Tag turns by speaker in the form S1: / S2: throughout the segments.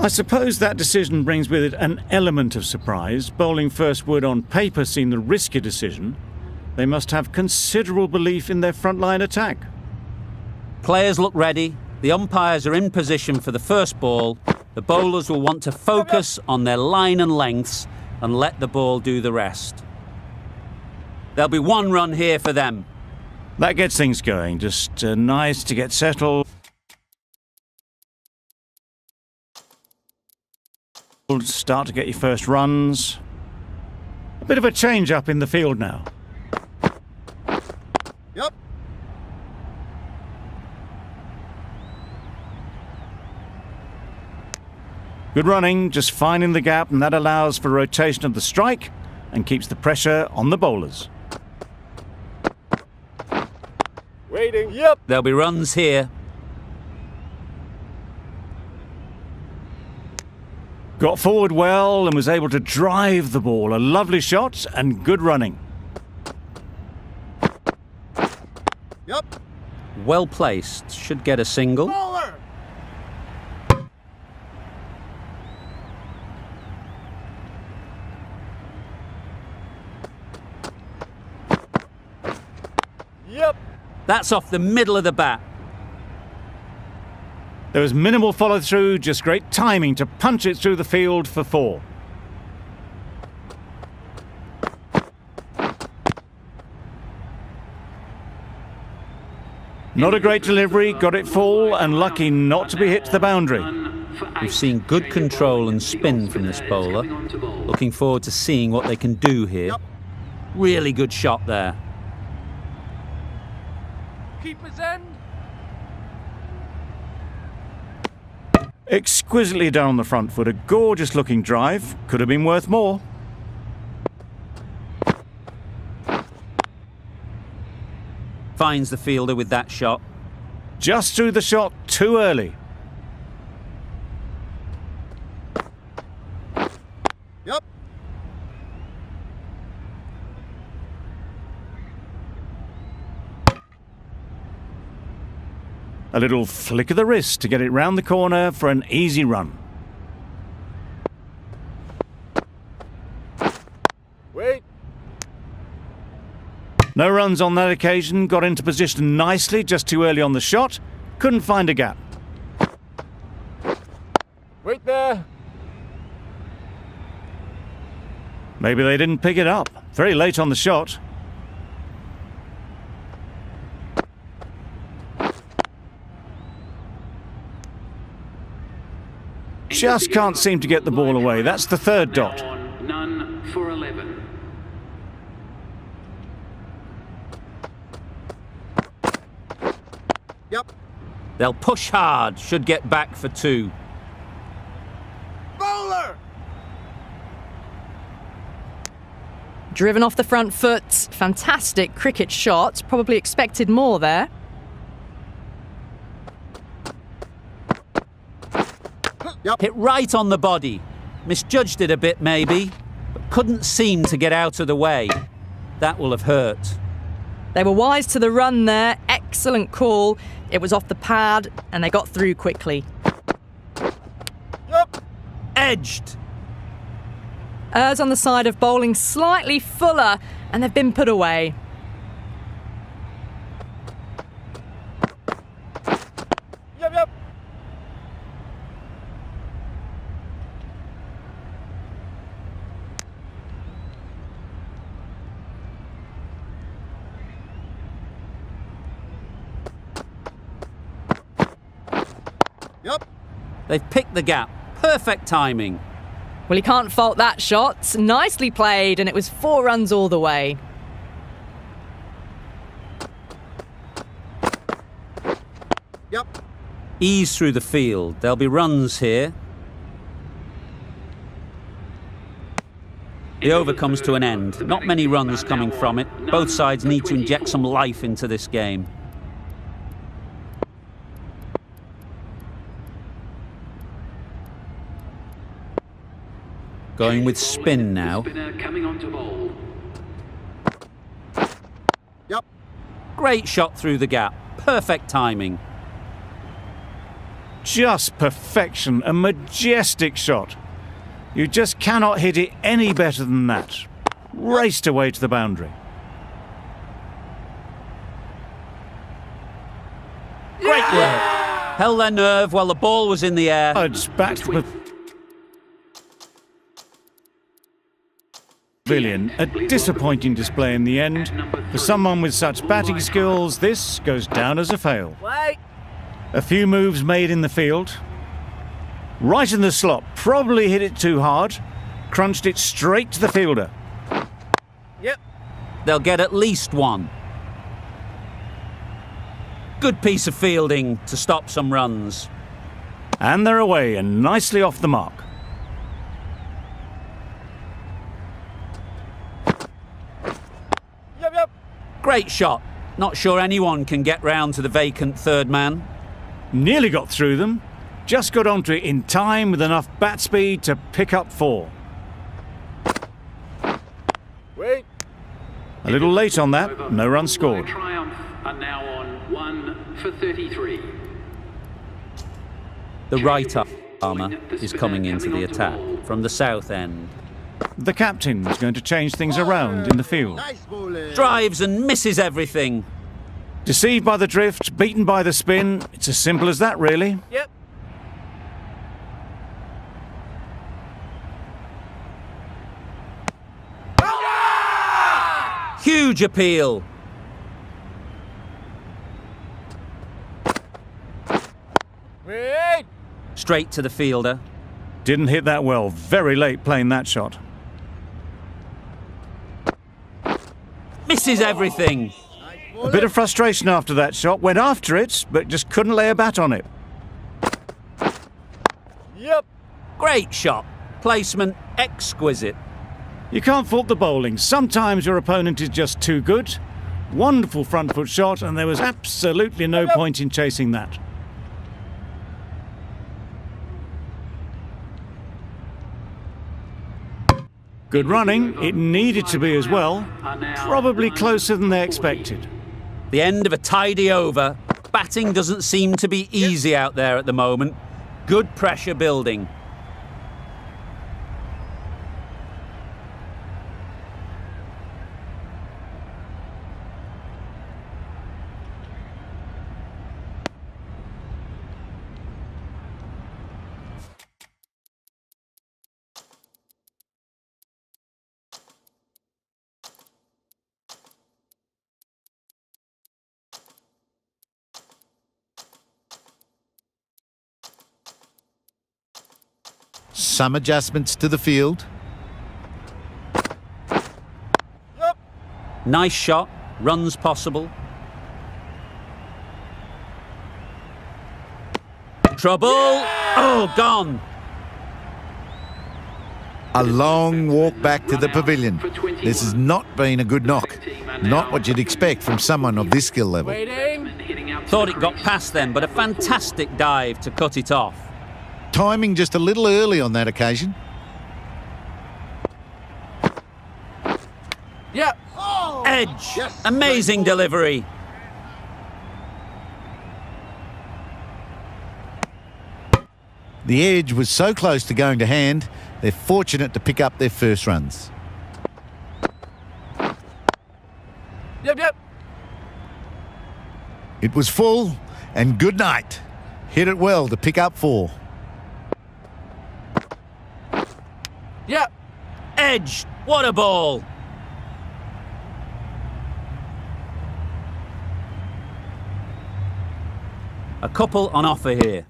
S1: I suppose that decision brings with it an element of surprise. Bowling first would on paper seem the riskier decision. They must have considerable belief in their frontline attack.
S2: Players look ready. The umpires are in position for the first ball. The bowlers will want to focus on their line and lengths and let the ball do the rest. There'll be one run here for them.
S1: That gets things going. Just nice to get settled. Start to get your first runs. A bit of a change up in the field now.
S3: Yep.
S1: Good running, just finding the gap, and that allows for rotation of the strike and keeps the pressure on the bowlers.
S3: Waiting. Yep.
S2: There'll be runs here.
S1: Got forward well and was able to drive the ball. A lovely shot and good running.
S3: Yep.
S2: Well placed. Should get a single.
S3: Bowler. Yep.
S2: That's off the middle of the bat.
S1: There was minimal follow-through, just great timing to punch it through the field for 4. Not a great delivery, got it full and lucky not to be hit to the boundary.
S2: We've seen good control and spin from this bowler. Looking forward to seeing what they can do here. Really good shot there.
S3: Keeper's end.
S1: Exquisitely done on the front foot, a gorgeous looking drive, could have been worth more.
S2: Finds the fielder with that shot.
S1: Just threw the shot too early.
S3: Yep.
S1: A little flick of the wrist to get it round the corner for an easy run.
S3: Wait.
S1: No runs on that occasion, got into position nicely, just too early on the shot. Couldn't find a gap.
S3: Wait there.
S1: Maybe they didn't pick it up. Very late on the shot. Just can't seem to get the ball away. That's the third dot.
S4: None for 11.
S3: Yep.
S2: They'll push hard. Should get back for 2.
S3: Bowler.
S5: Driven off the front foot. Fantastic cricket shot. Probably expected more there.
S3: Yep.
S2: Hit right on the body. Misjudged it a bit maybe, but couldn't seem to get out of the way. That will have hurt.
S5: They were wise to the run there. Excellent call. It was off the pad and they got through quickly.
S3: Yep.
S2: Edged.
S5: Errs on the side of bowling slightly fuller and they've been put away.
S3: Yep. Yep. Yep.
S2: They've picked the gap. Perfect timing.
S5: Well, you can't fault that shot. Nicely played, and it was 4 runs all the way.
S3: Yep.
S2: Ease through the field. There'll be runs here. The over comes to an end. Not many runs coming from it. Both sides need to inject some life into this game. Going with spin now.
S4: Coming on to bowl.
S2: Great shot through the gap. Perfect timing.
S1: just perfection, a majestic shot. You just cannot hit it any better than that. Raced away to the boundary.
S2: Great work. Held their nerve while the ball was in the air.
S1: It's back to the pavilion. A disappointing display in the end. For someone with such batting skills, this goes down as a fail.
S3: Wait.
S1: A few moves made in the field. Right in the slot, probably hit it too hard. Crunched it straight to the fielder.
S3: Yep.
S2: They'll get at least one. Good piece of fielding to stop some runs.
S1: And they're away and nicely off the mark.
S3: Yep, yep.
S2: Great shot. Not sure anyone can get round to the vacant third man.
S1: Nearly got through them. Just got onto it in time with enough bat speed to pick up 4.
S3: Wait.
S1: A little late on that, no run scored.
S4: Triumph are now on 1 for 33.
S2: The right armour is coming into the attack from the south end.
S1: The captain is going to change things around in the field.
S3: Nice bowling.
S2: Drives and misses everything.
S1: Deceived by the drift, beaten by the spin. It's as simple as that, really.
S3: Yep.
S2: Huge appeal.
S3: Wait.
S2: Straight to the fielder.
S1: Didn't hit that well. Very late playing that shot.
S2: Misses everything.
S1: A bit of frustration after that shot. Went after it, but just couldn't lay a bat on it.
S3: Yep.
S2: Great shot. Placement exquisite.
S1: You can't fault the bowling. Sometimes your opponent is just too good. Wonderful front foot shot, and there was absolutely no point in chasing that. Good running. It needed to be as well. Probably closer than they expected.
S2: The end of a tidy over. Batting doesn't seem to be easy out there at the moment. Good pressure building.
S6: Some adjustments to the field.
S3: Yep.
S2: Nice shot. Runs possible. Trouble. Oh, gone.
S6: A long walk back to the pavilion. This has not been a good knock. Not what you'd expect from someone of this skill level.
S3: Waiting.
S2: Thought it got past them, but a fantastic dive to cut it off.
S6: Timing just a little early on that occasion.
S3: Yep.
S2: Edge.
S3: Yes.
S2: Amazing delivery.
S6: The edge was so close to going to hand, they're fortunate to pick up their first runs.
S3: Yep, yep.
S6: It was full, and good night. Hit it well to pick up 4.
S3: Yep.
S2: Edge. What a ball. A couple on offer here.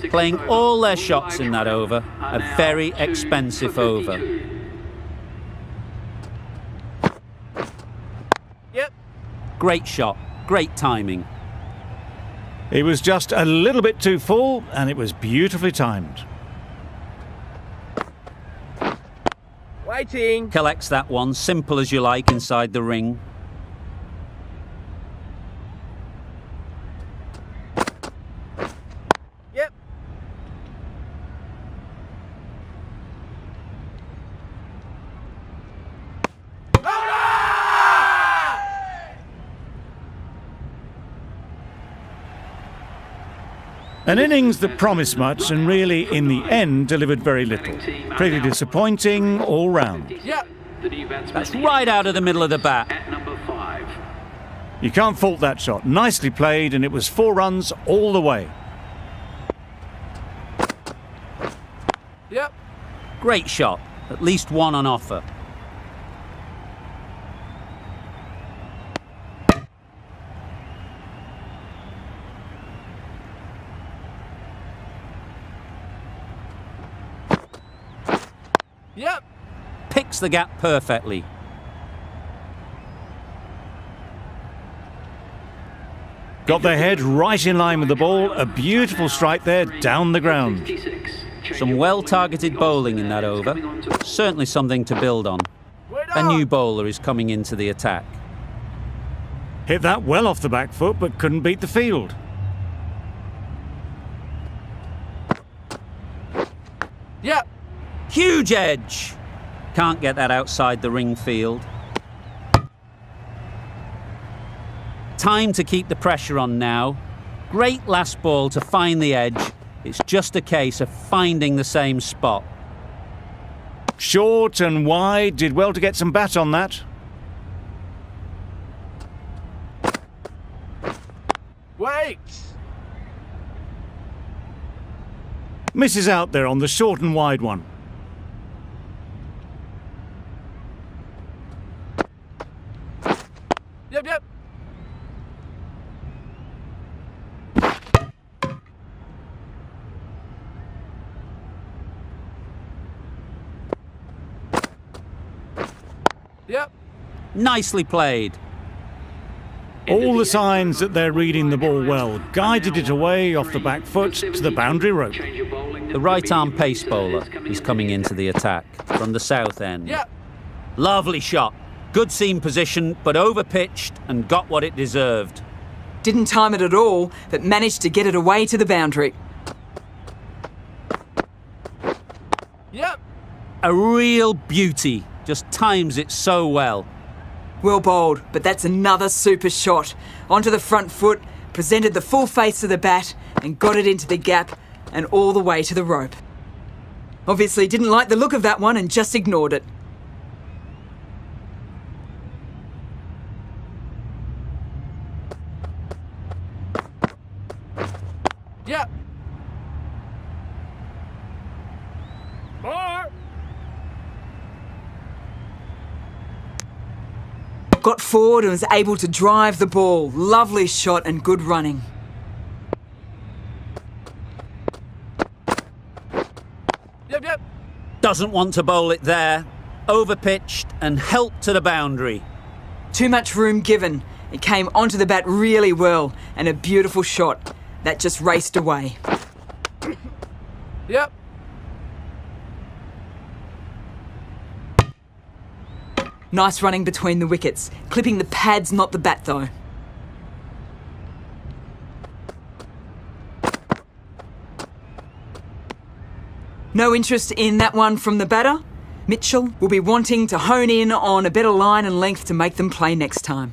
S2: Playing all their shots in that over. A very expensive over.
S3: Yep.
S2: Great shot. Great timing.
S1: It was just a little bit too full, and it was beautifully timed.
S3: Waiting.
S2: Collects that one. Simple as you like inside the ring.
S3: Yep.
S1: An innings that promised much and really, in the end, delivered very little. Pretty disappointing all round.
S3: Yep.
S2: That's right out of the middle of the bat.
S4: At number 5.
S1: You can't fault that shot. Nicely played, and it was 4 runs all the way.
S3: Yep.
S2: Great shot. At least one on offer.
S3: Yep.
S2: Picks the gap perfectly.
S1: Got their head right in line with the ball. A beautiful strike there down the ground.
S2: Some well-targeted bowling in that over. Certainly something to build on.
S3: Wait
S2: A
S3: on.
S2: new bowler is coming into the attack.
S1: Hit that well off the back foot, but couldn't beat the field.
S3: Yep.
S2: Huge edge! Can't get that outside the ring field. Time to keep the pressure on now. Great last ball to find the edge. It's just a case of finding the same spot.
S1: Short and wide, did well to get some bat on that.
S3: Wait.
S1: Misses out there on the short and wide one.
S3: Yep. Yep. Yep.
S2: Nicely played.
S1: All the signs that they're reading the ball well. Guided it away off the back foot to the boundary rope.
S2: The right-arm pace bowler is coming into the attack from the south end.
S3: Yep.
S2: Lovely shot. Good seam position, but over-pitched and got what it deserved.
S7: Didn't time it at all, but managed to get it away to the boundary.
S3: Yep.
S2: A real beauty. Just times it so well.
S7: Well bowled, but that's another super shot. Onto the front foot, presented the full face of the bat and got it into the gap and all the way to the rope. Obviously didn't like the look of that one and just ignored it.
S3: Yep. Bar.
S7: Got forward and was able to drive the ball. Lovely shot and good running.
S3: Yep. Yep.
S2: Doesn't want to bowl it there. Over-pitched and helped to the boundary.
S7: Too much room given. It came onto the bat really well and a beautiful shot. That just raced away.
S3: Yep.
S7: Nice running between the wickets. Clipping the pads, not the bat though. No interest in that one from the batter. Mitchell will be wanting to hone in on a better line and length to make them play next time.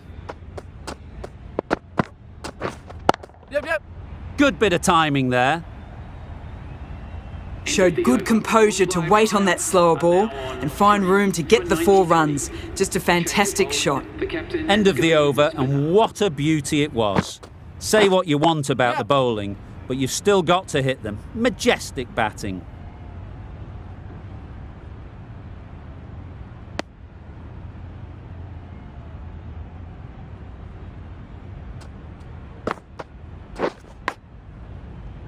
S3: Yep. Yep.
S2: Good bit of timing there.
S7: Showed good composure to wait on that slower ball and find room to get the 4 runs. Just a fantastic shot.
S2: End of the over, and what a beauty it was. Say what you want about the bowling, but you've still got to hit them. Majestic batting.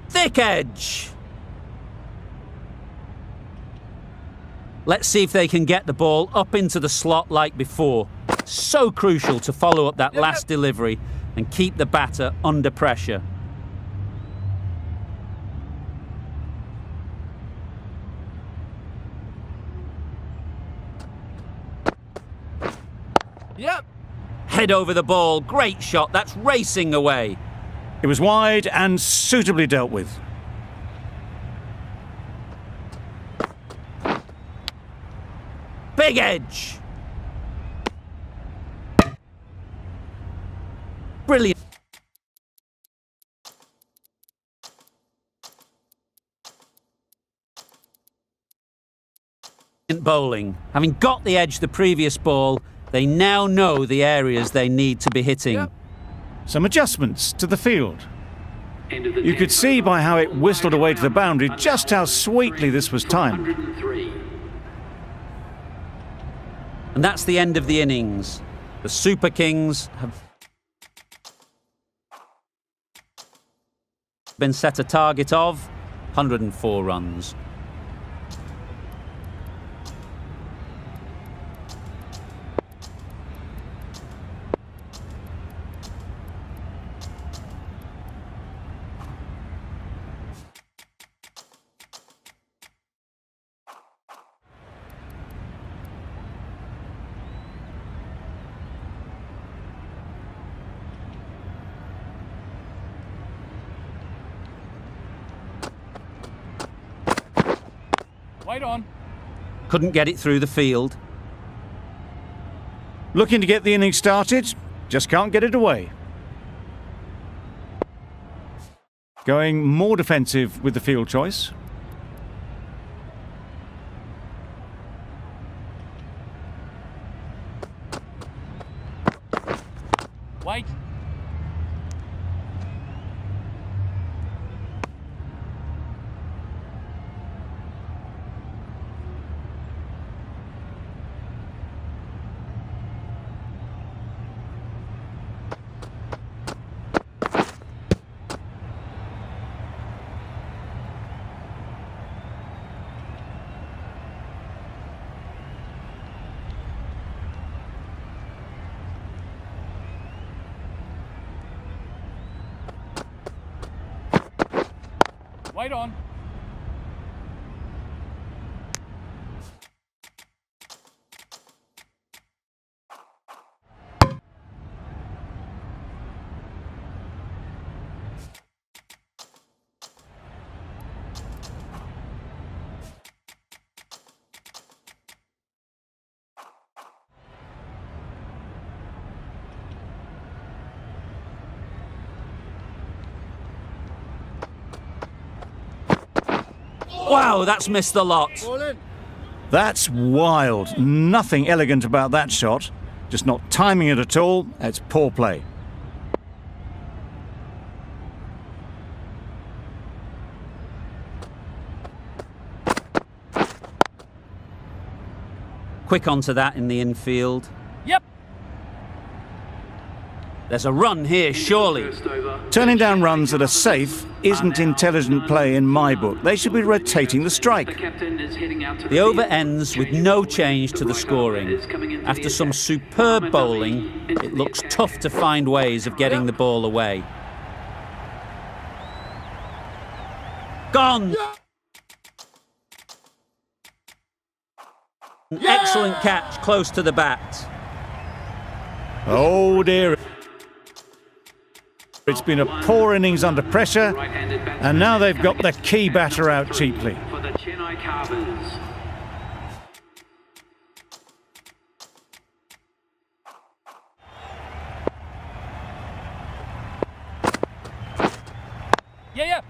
S2: Thick edge. Let's see if they can get the ball up into the slot like before. So crucial to follow up that last delivery and keep the batter under pressure.
S3: Yep.
S2: Head over the ball. Great shot. That's racing away.
S1: It was wide and suitably dealt with.
S2: Big edge. Brilliant. Bowling. Having got the edge the previous ball, they now know the areas they need to be hitting.
S3: Yep.
S1: Some adjustments to the field.
S4: End of the
S1: You could
S4: 10th
S1: see
S4: over.
S1: by how it whistled away to the boundary
S4: A
S1: just how sweetly this was timed.
S4: 103.
S2: And that's the end of the innings. The Super Kings have been set a target of 104 runs.
S3: Wait on.
S2: Couldn't get it through the field.
S1: Looking to get the innings started, just can't get it away. Going more defensive with the field choice.
S3: Wait. Wait on.
S2: Wow, that's missed a lot.
S3: Ball in.
S1: That's wild. Nothing elegant about that shot. Just not timing it at all. It's poor play.
S2: Quick onto that in the infield.
S3: Yep.
S2: There's a run here, surely.
S4: First over.
S1: Turning down runs that are safe isn't intelligent play in my book. They should be rotating the
S4: The
S1: strike.
S4: captain is heading out to
S2: The over
S4: field.
S2: ends with no change to the scoring. After some superb bowling, it looks tough to find ways of getting the ball away. Gone! An excellent catch close to the bat.
S1: Oh dear. It's been a poor innings under pressure,
S4: Right-handed batsman
S1: and now they've got the key batter out cheaply.
S4: for the Chennai Carvers.
S3: Yeah, yeah.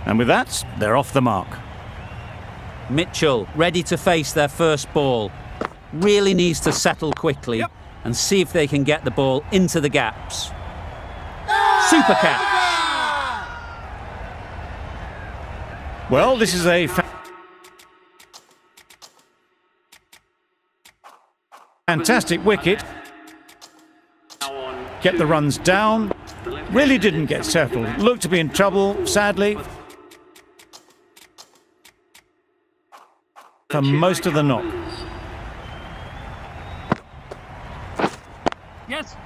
S1: And with that, they're off the mark.
S2: Mitchell ready to face their first ball. Really needs to settle quickly
S3: Yep.
S2: and see if they can get the ball into the gaps. Super catch.
S1: Well, this is a fantastic wicket.
S4: Now on
S1: Kept the runs down. Really didn't get settled. Looked to be in trouble, sadly, for most of the knock.
S3: Yes.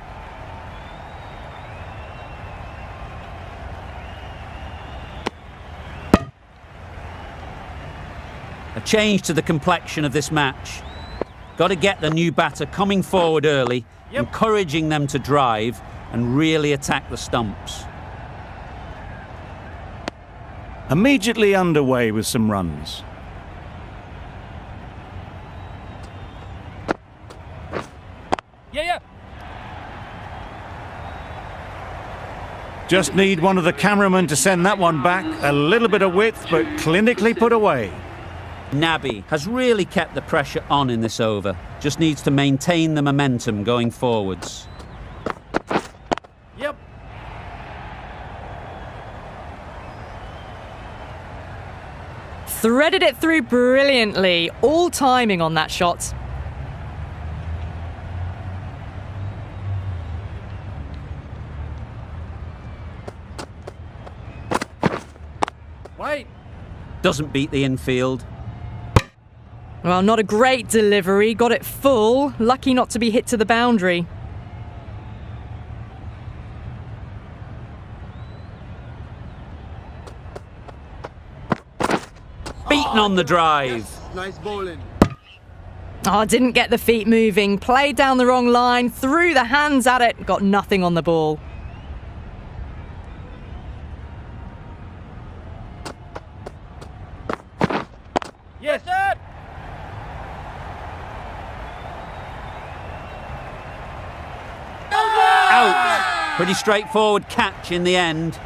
S2: A change to the complexion of this match. Got to get the new batter coming forward early,
S3: Yep.
S2: encouraging them to drive and really attack the stumps.
S1: Immediately underway with some runs.
S3: Yeah, yeah.
S1: Just need one of the cameramen to send that one back. A little bit of width, but clinically put away.
S2: Nabby has really kept the pressure on in this over. Just needs to maintain the momentum going forwards.
S3: Yep.
S5: Threaded it through brilliantly. All timing on that shot.
S3: Wait.
S2: Doesn't beat the infield.
S5: Well, not a great delivery. Got it full. Lucky not to be hit to the boundary.
S2: Beaten on the drive.
S8: Nice bowling.
S5: Oh, didn't get the feet moving. Played down the wrong line. Threw the hands at it. Got nothing on the ball.
S3: Yes, sir.
S2: Out. Pretty straightforward catch in the end.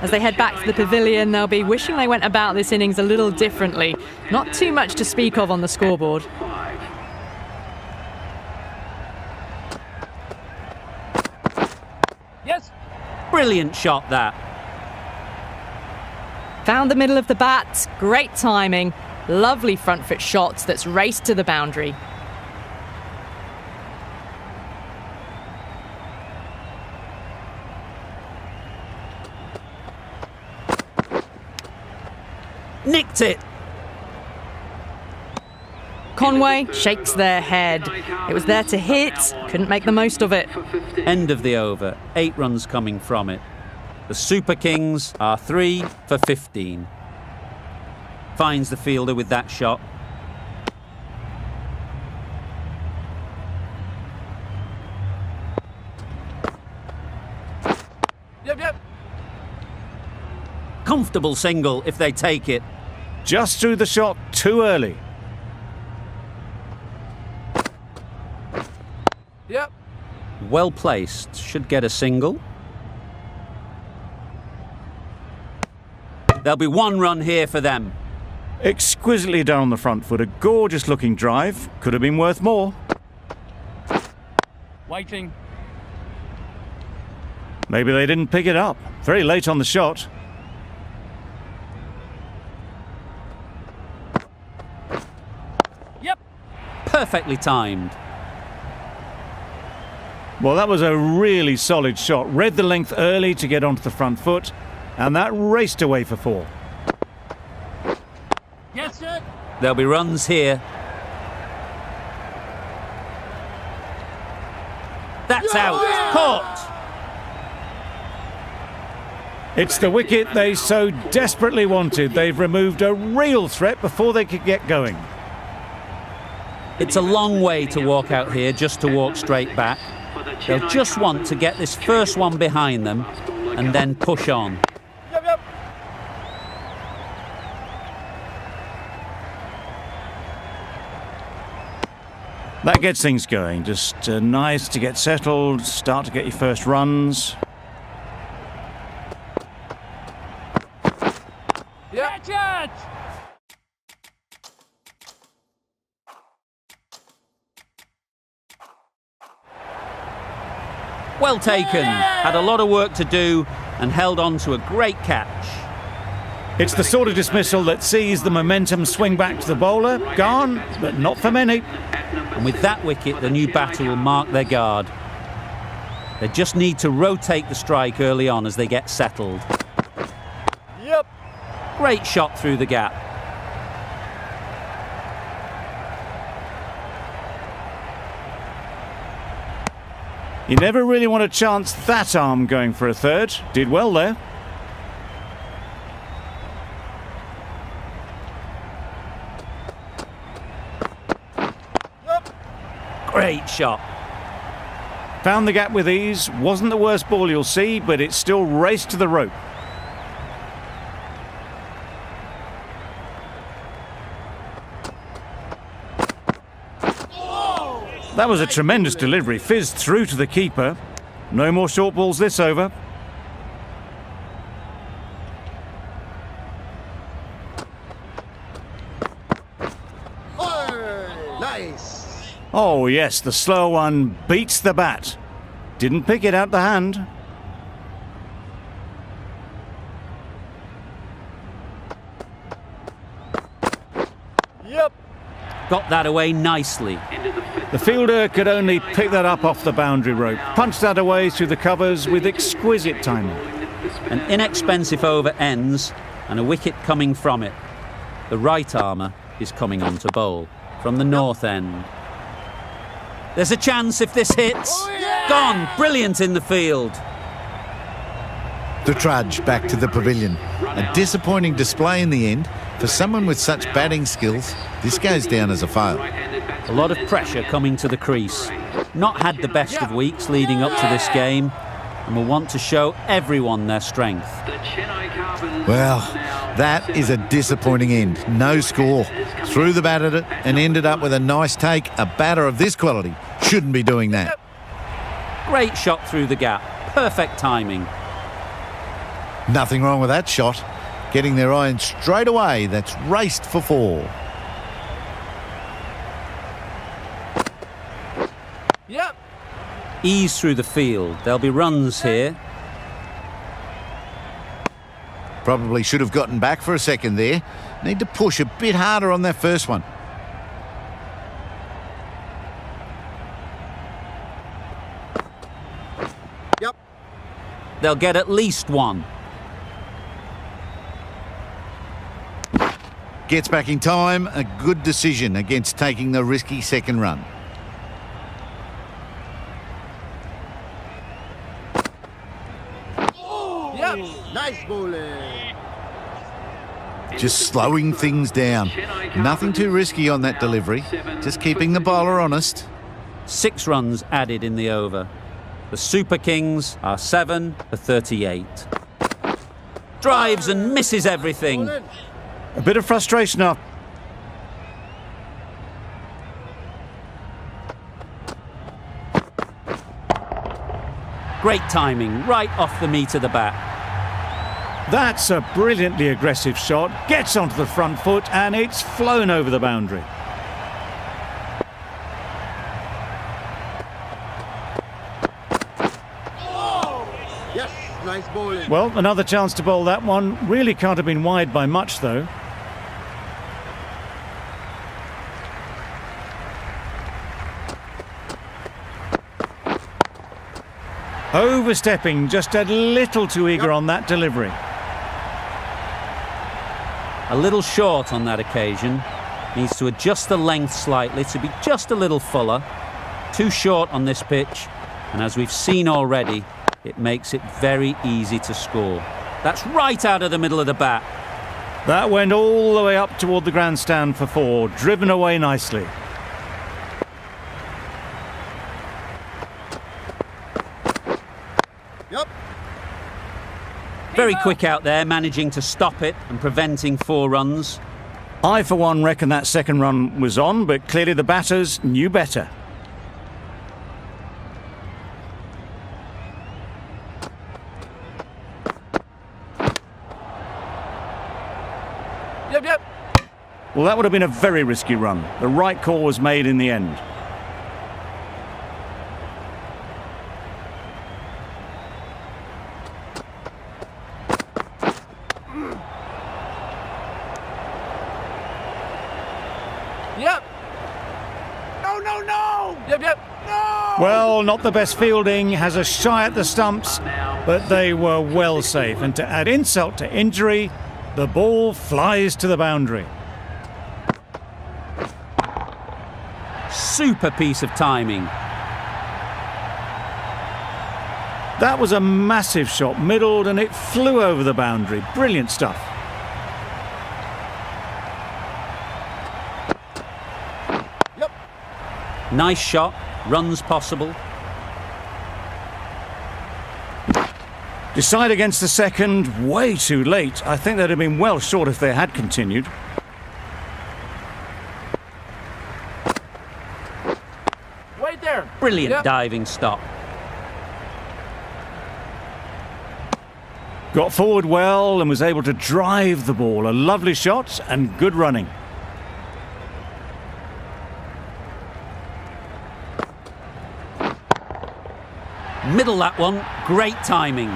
S5: As they head back to the pavilion, they'll be wishing they went about this innings a little differently. Not too much to speak of on the scoreboard.
S3: Yes.
S2: Brilliant shot that.
S5: Found the middle of the bat. Great timing. Lovely front foot shot that's raced to the boundary.
S2: Nicked it.
S5: Conway shakes their head. It was there to hit. Couldn't make the most of it.
S2: End of the over. 8 runs coming from it. The Super Kings are 3 for 15. Finds the fielder with that shot.
S3: Yep.
S2: Comfortable single if they take it.
S1: Just threw the shot too early.
S3: Yep.
S2: Well placed. Should get a single. There'll be 1 run here for them.
S1: Exquisitely done on the front foot. A gorgeous looking drive. Could have been worth more.
S3: Waiting.
S1: Maybe they didn't pick it up. Very late on the shot.
S3: Yep.
S2: Perfectly timed.
S1: Well, that was a really solid shot. Read the length early to get onto the front foot, and that raced away for 4.
S3: Yes, sir.
S2: There'll be runs here. That's out. Caught.
S1: It's the wicket they so desperately wanted. They've removed a real threat before they could get going.
S2: It's a long way to walk out here just to walk straight back. They'll just want to get this first one behind them and then push on.
S3: Yep.
S1: That gets things going. Just nice to get settled, start to get your first runs.
S3: Yep. Catch it.
S2: Well taken. Had a lot of work to do and held on to a great catch.
S1: It's the sort of dismissal that sees the momentum swing back to the bowler. Gone, but not for many.
S2: And with that wicket, the new batter will mark their guard. They just need to rotate the strike early on as they get settled.
S3: Yep.
S2: Great shot through the gap.
S1: You never really want to chance that arm going for a third. Did well there.
S2: Great shot.
S1: Found the gap with ease. Wasn't the worst ball you'll see, but it still raced to the rope. That was a tremendous delivery. Fizzed through to the keeper. No more short balls this over.
S3: Nice.
S1: Oh yes, the slow one beats the bat. Didn't pick it out the hand.
S3: Yep.
S2: Got that away nicely.
S1: The fielder could only pick that up off the boundary rope. Punched that away through the covers with exquisite timing.
S2: An inexpensive over ends and a wicket coming from it. The right armour is coming on to bowl from the north end. There's a chance if this hits. Gone. Brilliant in the field.
S6: The trudge back to the pavilion. A disappointing display in the end. For someone with such batting skills, this goes down as a fail.
S2: A lot of pressure coming to the crease. Not had the best of weeks leading up to this game and will want to show everyone their strength.
S6: Well, that is a disappointing end. No score. Threw the bat at it and ended up with a nice take. A batter of this quality shouldn't be doing that.
S2: Great shot through the gap. Perfect timing.
S6: Nothing wrong with that shot. Getting their iron straight away. That's raced for 4.
S3: Yep.
S2: Ease through the field. There'll be runs here.
S6: Probably should have gotten back for a second there. Need to push a bit harder on that first one.
S3: Yep.
S2: They'll get at least one.
S6: Gets back in time. A good decision against taking the risky second run.
S3: Yep. Nice bowling.
S6: Just slowing things down. Nothing too risky on that delivery. Just keeping the bowler honest.
S2: 6 runs added in the over. The Super Kings are 7 for 38. Drives and misses everything.
S1: A bit of frustration up.
S2: Great timing, right off the meat of the bat.
S1: That's a brilliantly aggressive shot. Gets onto the front foot and it's flown over the boundary.
S3: Yes. Nice bowling.
S1: Well, another chance to bowl that one. Really can't have been wide by much, though. Overstepping, just a little too eager on that delivery.
S2: A little short on that occasion. Needs to adjust the length slightly to be just a little fuller. Too short on this pitch. And as we've seen already, it makes it very easy to score. That's right out of the middle of the bat.
S1: That went all the way up toward the grandstand for 4, driven away nicely.
S3: Yep.
S2: Very quick out there, managing to stop it and preventing 4 runs.
S1: I, for one, reckon that second run was on, but clearly the batters knew better.
S3: Yep. Yep.
S1: Well, that would have been a very risky run. The right call was made in the end.
S3: Yep. No. Yep. No.
S1: Well, not the best fielding, has a shy at the stumps, but they were well safe. And to add insult to injury, the ball flies to the boundary.
S2: Super piece of timing.
S1: That was a massive shot, middled, and it flew over the boundary. Brilliant stuff.
S3: Yep.
S2: Nice shot, runs possible.
S1: Decide against the second, way too late. I think they'd have been well short if they had continued.
S3: Right there.
S2: Brilliant
S3: Yep.
S2: diving stop.
S1: Got forward well and was able to drive the ball. A lovely shot and good running.
S2: Middle that one, great timing.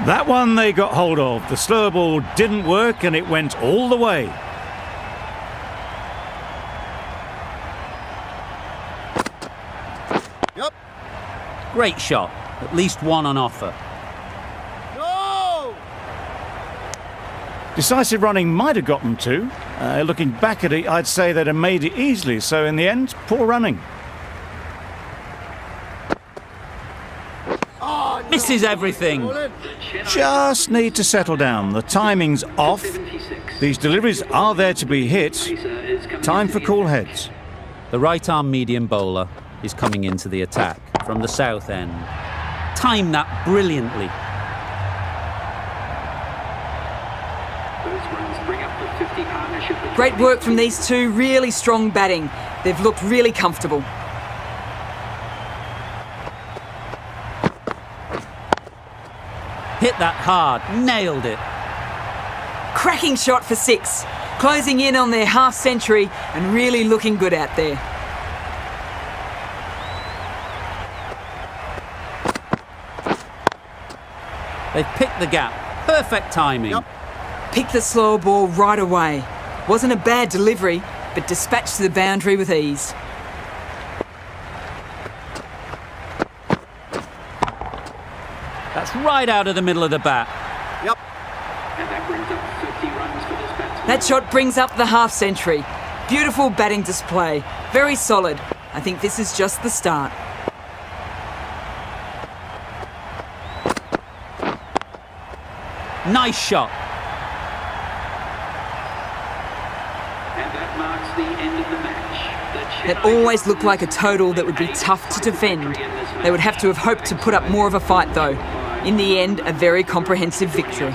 S1: That one they got hold of. The slower ball didn't work and it went all the way.
S3: Yep.
S2: Great shot, at least one on offer.
S3: No!
S1: Decisive running might have got them two. Looking back at it, I'd say they'd have made it easily. So in the end, poor running.
S2: Misses everything.
S1: Just need to settle down. The timing's off. These deliveries are there to be hit. Time for cool heads.
S2: The right-arm medium bowler is coming into the attack from the south end. Timed that brilliantly.
S7: Great work from these two, really strong batting. They've looked really comfortable.
S2: Hit that hard, nailed it.
S7: Cracking shot for 6. Closing in on their half century and really looking good out there.
S2: They've picked the gap. Perfect timing.
S3: Yep.
S7: Picked the slower ball right away. Wasn't a bad delivery, but dispatched to the boundary with ease.
S2: That's right out of the middle of the bat.
S3: Yep.
S4: And that brings up 50 runs for this batsman.
S7: That shot brings up the half century. Beautiful batting display. Very solid. I think this is just the start.
S2: Nice shot.
S4: And that marks the end of the match.
S7: It always looked like a total that would be tough to defend. They would have to have hoped to put up more of a fight though. In the end, a very comprehensive victory.